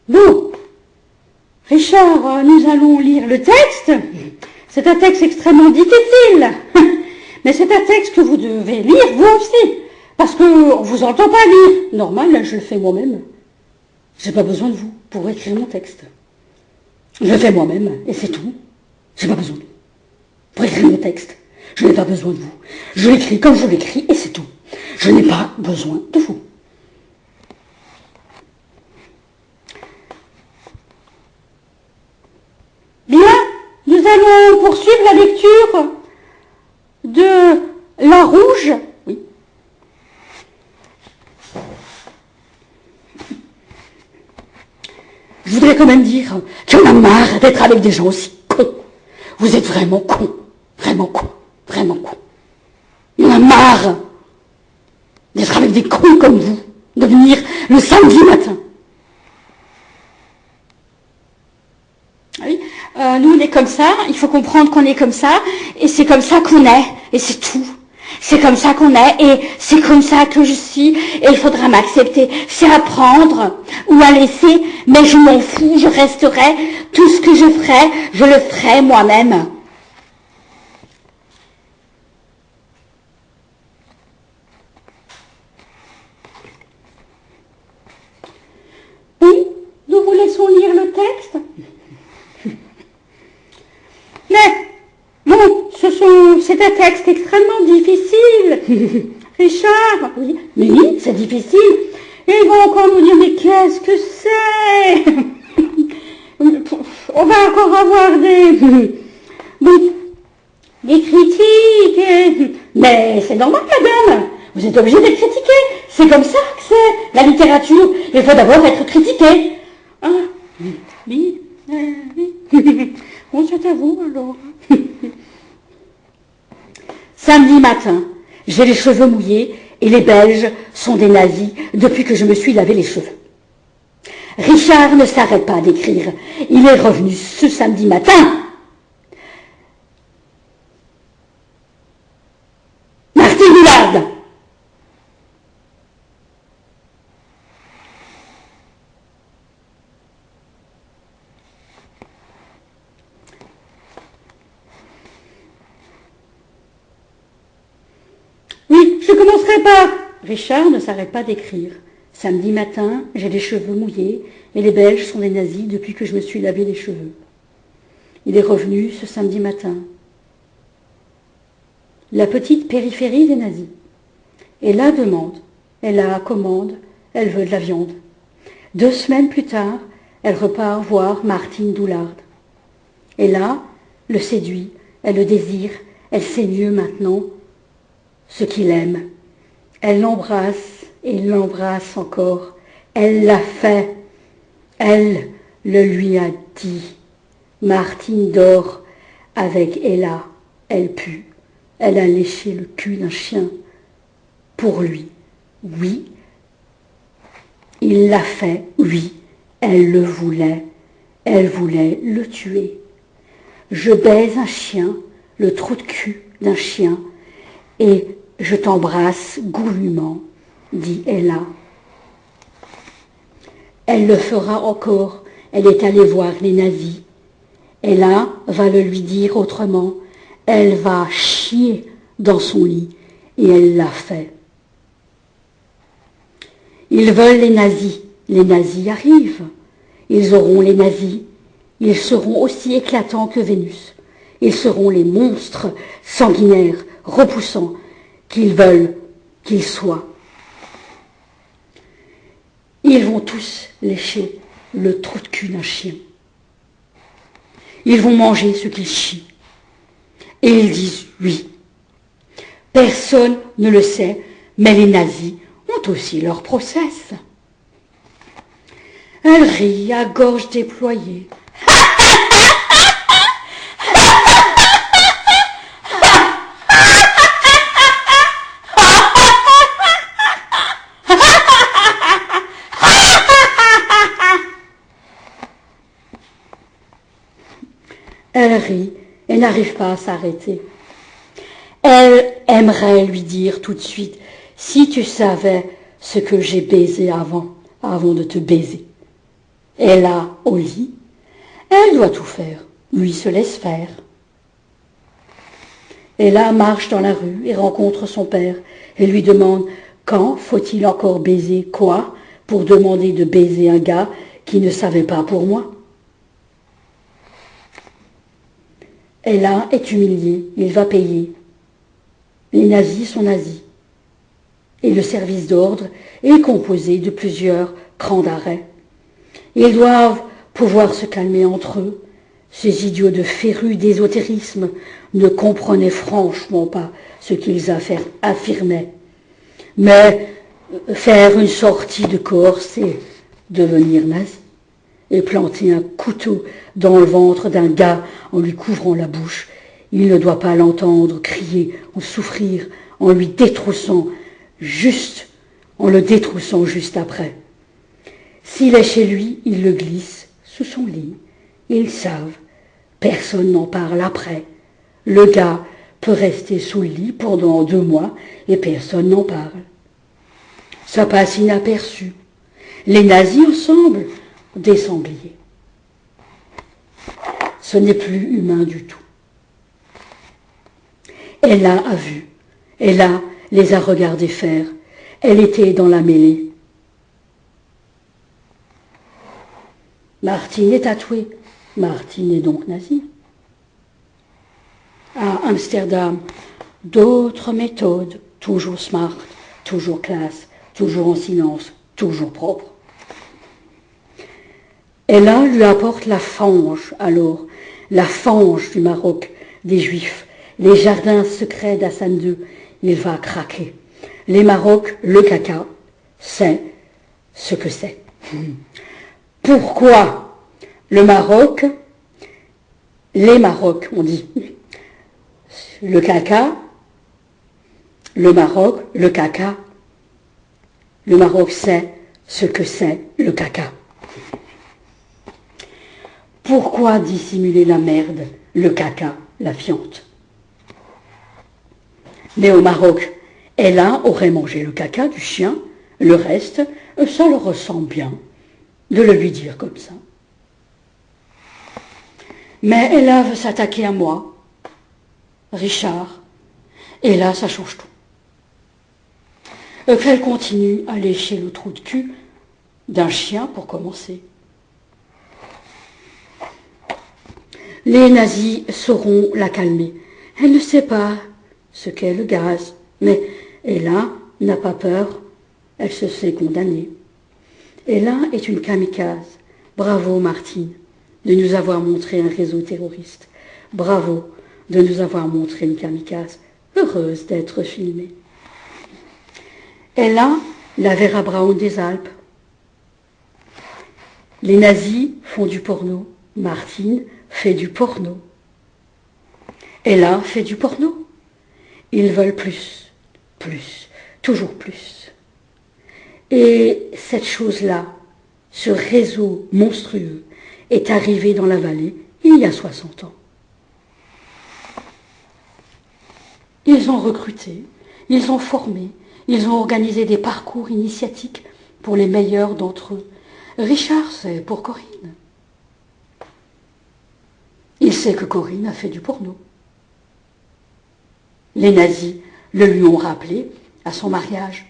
Bon, Richard, nous allons lire le texte. C'est un texte extrêmement difficile, mais c'est un texte que vous devez lire vous aussi, parce qu'on ne vous entend pas lire. Normal, là, je le fais moi-même. J'ai pas besoin de vous pour écrire mon texte. Je le fais moi-même, et c'est tout. J'ai pas besoin de vous pour écrire mon texte. Je n'ai pas besoin de vous. Je l'écris comme je l'écris, et c'est tout. Je n'ai pas besoin de vous. Bien, nous allons poursuivre la lecture de La Rouge. Oui. Je voudrais quand même dire qu'on a marre d'être avec des gens aussi cons. Vous êtes vraiment cons. Vraiment cons. Vraiment cons. On a marre d'être avec des cons comme vous, de venir le samedi matin. Oui, nous on est comme ça, il faut comprendre qu'on est comme ça, et c'est comme ça qu'on est, et c'est tout. C'est comme ça qu'on est, et c'est comme ça que je suis, et il faudra m'accepter. C'est à prendre ou à laisser, mais je m'en fous, je resterai. Tout ce que je ferai, je le ferai moi-même. Oui, nous vous laissons lire le texte. Mais, bon, c'est un texte extrêmement difficile. Richard, oui, mais oui, c'est difficile. Et ils vont encore nous dire, mais qu'est-ce que c'est? On va encore avoir des critiques. Mais c'est normal, madame. Vous êtes obligé d'être critiqué. C'est comme ça que c'est la littérature. Il faut d'abord être critiqué. Ah, oui, oui. Bon, c'est à vous, alors. Samedi matin, j'ai les cheveux mouillés et les Belges sont des nazis depuis que je me suis lavé les cheveux. Richard ne s'arrête pas d'écrire. Il est revenu ce samedi matin. Martine Doullard. Oui, je commencerai par... Richard ne s'arrête pas d'écrire. Samedi matin, j'ai les cheveux mouillés et les Belges sont des nazis depuis que je me suis lavé les cheveux. Il est revenu ce samedi matin. La petite périphérie des nazis. Et la demande, elle la commande, elle veut de la viande. 2 semaines plus tard, elle repart voir Martine Doullard. Et là, le séduit, elle le désire, elle sait mieux maintenant ce qu'il aime. Elle l'embrasse et l'embrasse encore. Elle l'a fait. Elle le lui a dit. Martine dort avec Ella. Elle pue. Elle a léché le cul d'un chien. Pour lui. Oui. Il l'a fait. Oui. Elle le voulait. Elle voulait le tuer. Je baise un chien, le trou de cul d'un chien, et je t'embrasse goulûment, dit Ella. Elle le fera encore. Elle est allée voir les nazis. Ella va le lui dire autrement. Elle va chier dans son lit. Et elle l'a fait. Ils veulent les nazis. Les nazis arrivent. Ils auront les nazis. Ils seront aussi éclatants que Vénus. Ils seront les monstres sanguinaires, repoussants, qu'ils veulent qu'ils soient. Ils vont tous lécher le trou de cul d'un chien. Ils vont manger ce qu'ils chient. Et ils disent oui. Personne ne le sait, mais les nazis ont aussi leur process. Elle rit à gorge déployée. Elle rit et n'arrive pas à s'arrêter. Elle aimerait lui dire tout de suite, si tu savais ce que j'ai baisé avant de te baiser. Et là, au lit, elle doit tout faire, lui se laisse faire. Et là, marche dans la rue et rencontre son père et lui demande quand faut-il encore baiser quoi pour demander de baiser un gars qui ne savait pas pour moi. Et là est humilié, il va payer. Les nazis sont nazis. Et le service d'ordre est composé de plusieurs crans d'arrêt. Ils doivent pouvoir se calmer entre eux. Ces idiots de férus d'ésotérisme ne comprenaient franchement pas ce qu'ils affirmaient. Mais faire une sortie de corps, c'est devenir nazi. Et planter un couteau dans le ventre d'un gars en lui couvrant la bouche. Il ne doit pas l'entendre crier ou souffrir en le détroussant juste après. S'il est chez lui, il le glisse sous son lit. Ils savent. Personne n'en parle après. Le gars peut rester sous le lit pendant 2 mois et personne n'en parle. Ça passe inaperçu. Les nazis ensemble, des sangliers. Ce n'est plus humain du tout. Ella a vu. Ella les a regardés faire. Elle était dans la mêlée. Martine est tatouée. Martine est donc nazie. À Amsterdam, d'autres méthodes, toujours smart, toujours classe, toujours en silence, toujours propre. Ella lui apporte la fange, alors, la fange du Maroc, des Juifs, les jardins secrets d'Hassan II, il va craquer. Les Marocs, le caca, c'est ce que c'est. Pourquoi le Maroc, les Marocs, on dit, le caca, le Maroc, le caca, le Maroc sait ce que c'est le caca. Pourquoi dissimuler la merde, le caca, la fiente? Mais au Maroc, Ella aurait mangé le caca du chien, le reste, ça le ressemble bien de le lui dire comme ça. Mais Ella veut s'attaquer à moi, Richard, et là ça change tout. Qu'elle continue à lécher le trou de cul d'un chien pour commencer. Les nazis sauront la calmer. Elle ne sait pas ce qu'est le gaz, mais Ella n'a pas peur, elle se sait condamnée. Ella est une kamikaze. Bravo Martine de nous avoir montré un réseau terroriste. Bravo de nous avoir montré une kamikaze, heureuse d'être filmée. Ella, la Vera Braun des Alpes. Les nazis font du porno. Martine fait du porno. Ella fait du porno. Ils veulent plus, plus, toujours plus. Et cette chose-là, ce réseau monstrueux, est arrivé dans la vallée il y a 60 ans. Ils ont recruté, ils ont formé, ils ont organisé des parcours initiatiques pour les meilleurs d'entre eux. Richard, c'est pour Corinne. Il sait que Corinne a fait du porno. Les nazis le lui ont rappelé à son mariage.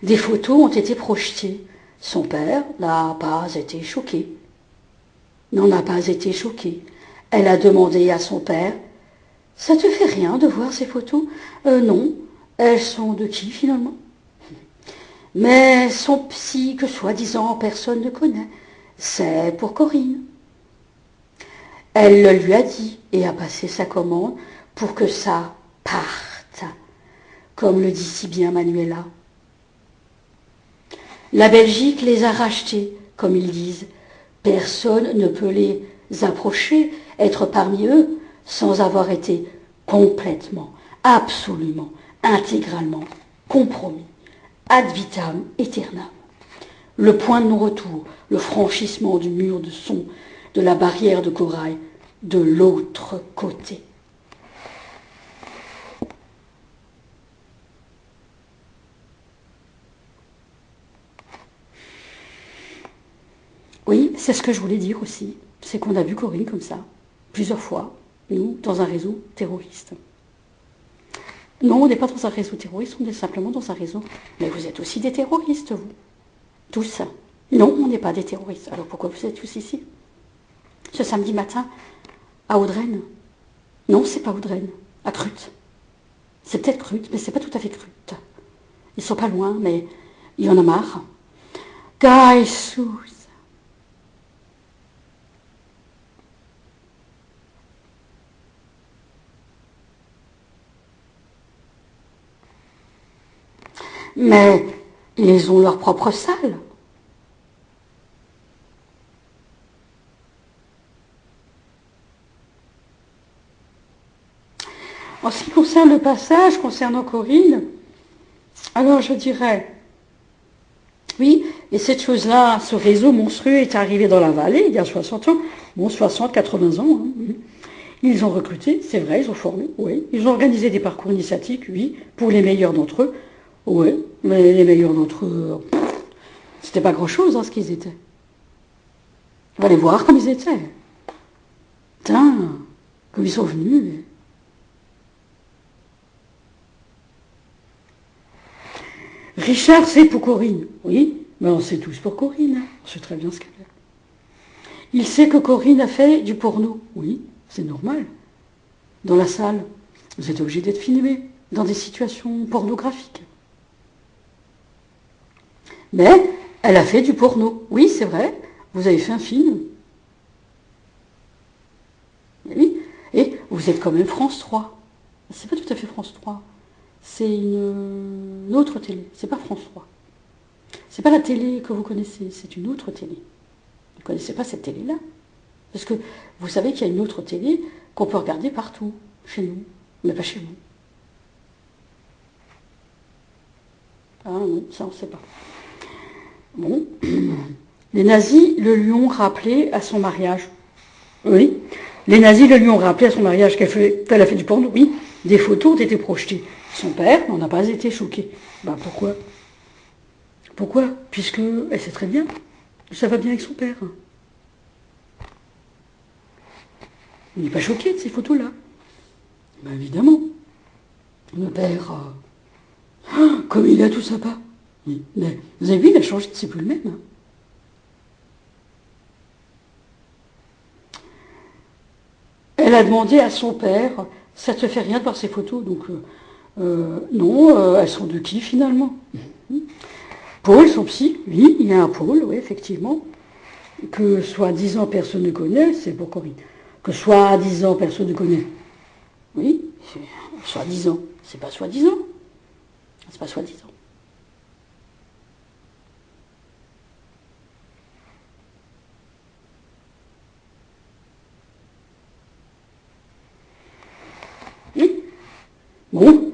Des photos ont été projetées. Son père n'a pas été choqué. N'en a pas été choqué. Elle a demandé à son père, « Ça te fait rien de voir ces photos ?»« Non, elles sont de qui finalement ?»« Mais son psy que soi-disant personne ne connaît, c'est pour Corinne. » Elle le lui a dit et a passé sa commande pour que ça parte, comme le dit si bien Manuela. La Belgique les a rachetés, comme ils disent. Personne ne peut les approcher, être parmi eux, sans avoir été complètement, absolument, intégralement compromis, ad vitam aeternam. Le point de non-retour, le franchissement du mur de son, de la barrière de corail, de l'autre côté. Oui, c'est ce que je voulais dire aussi. C'est qu'on a vu Corinne comme ça, plusieurs fois, nous, dans un réseau terroriste. Non, on n'est pas dans un réseau terroriste, on est simplement dans un réseau. Mais vous êtes aussi des terroristes, vous. Tous. Non, on n'est pas des terroristes. Alors pourquoi vous êtes tous ici? Ce samedi matin, à Audrenne. Non, c'est pas Audrenne, à Crute. C'est peut-être Crute, mais c'est pas tout à fait Crute. Ils sont pas loin, mais il y en a marre. Jesus. Mais ils ont leur propre salle. En ce qui concerne le passage concernant Corinne, alors je dirais, oui, et cette chose-là, ce réseau monstrueux est arrivé dans la vallée il y a 60 ans, bon 60, 80 ans. Hein. Ils ont recruté, c'est vrai, ils ont formé, oui. Ils ont organisé des parcours initiatiques, oui, pour les meilleurs d'entre eux. Oui, mais les meilleurs d'entre eux, c'était pas grand-chose, hein, ce qu'ils étaient. On va les voir comme ils étaient. Putain, comme ils sont venus. Richard, c'est pour Corinne. Oui, mais on sait tous pour Corinne. Hein. On sait très bien ce qu'elle est. Il sait que Corinne a fait du porno. Oui, c'est normal. Dans la salle, vous êtes obligé d'être filmé dans des situations pornographiques. Mais elle a fait du porno. Oui, c'est vrai. Vous avez fait un film. Oui. Et vous êtes quand même France 3. C'est pas tout à fait France 3. C'est une autre télé. C'est pas France 3. C'est pas la télé que vous connaissez. C'est une autre télé. Vous ne connaissez pas cette télé-là. Parce que vous savez qu'il y a une autre télé qu'on peut regarder partout. Chez nous. Mais pas chez vous. Ah non, ça on ne sait pas. Bon. Les nazis le lui ont rappelé à son mariage. Oui. Les nazis le lui ont rappelé à son mariage qu'elle a fait du porno. Oui. Des photos ont été projetées. Son père n'en a pas été choqué. Ben pourquoi? Pourquoi? Puisque elle sait très bien. Ça va bien avec son père. Il n'est pas choqué de ces photos-là. Ben évidemment. Le père, comme il a tout ça pas. Mais, vous avez vu, il a changé, c'est plus le même. Hein. Elle a demandé à son père, ça te fait rien de voir ces photos, donc non, elles sont de qui finalement? Paul, son psy, oui, il y a un Paul, oui, effectivement, que soi-disant personne ne connaît, c'est pour Corinne. Que soi-disant personne ne connaît. Oui, soi-disant, c'est pas soi-disant. C'est pas soi-disant. Oui. Bon,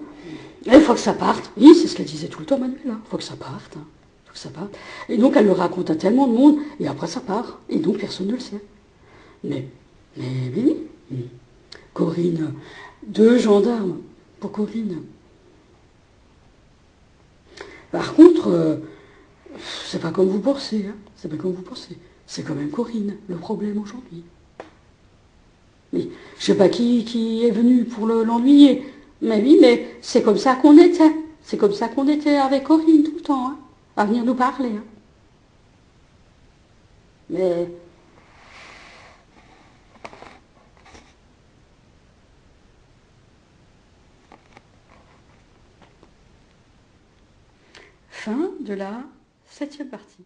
il faut que ça parte. Oui, c'est ce qu'elle disait tout le temps, Manuel. Il faut que ça parte. Hein. Faut que ça parte. Et donc, elle le raconte à tellement de monde, et après, ça part. Et donc, personne ne le sait. Mais oui. Corinne, 2 gendarmes pour Corinne. Par contre, c'est pas comme vous pensez. Hein. C'est pas comme vous pensez. C'est quand même Corinne, le problème aujourd'hui. Mais je sais pas qui est venu pour l'ennuyer. Mais oui, mais c'est comme ça qu'on était. C'est comme ça qu'on était avec Corinne tout le temps, hein, à venir nous parler. Hein. Mais fin de la 7e partie.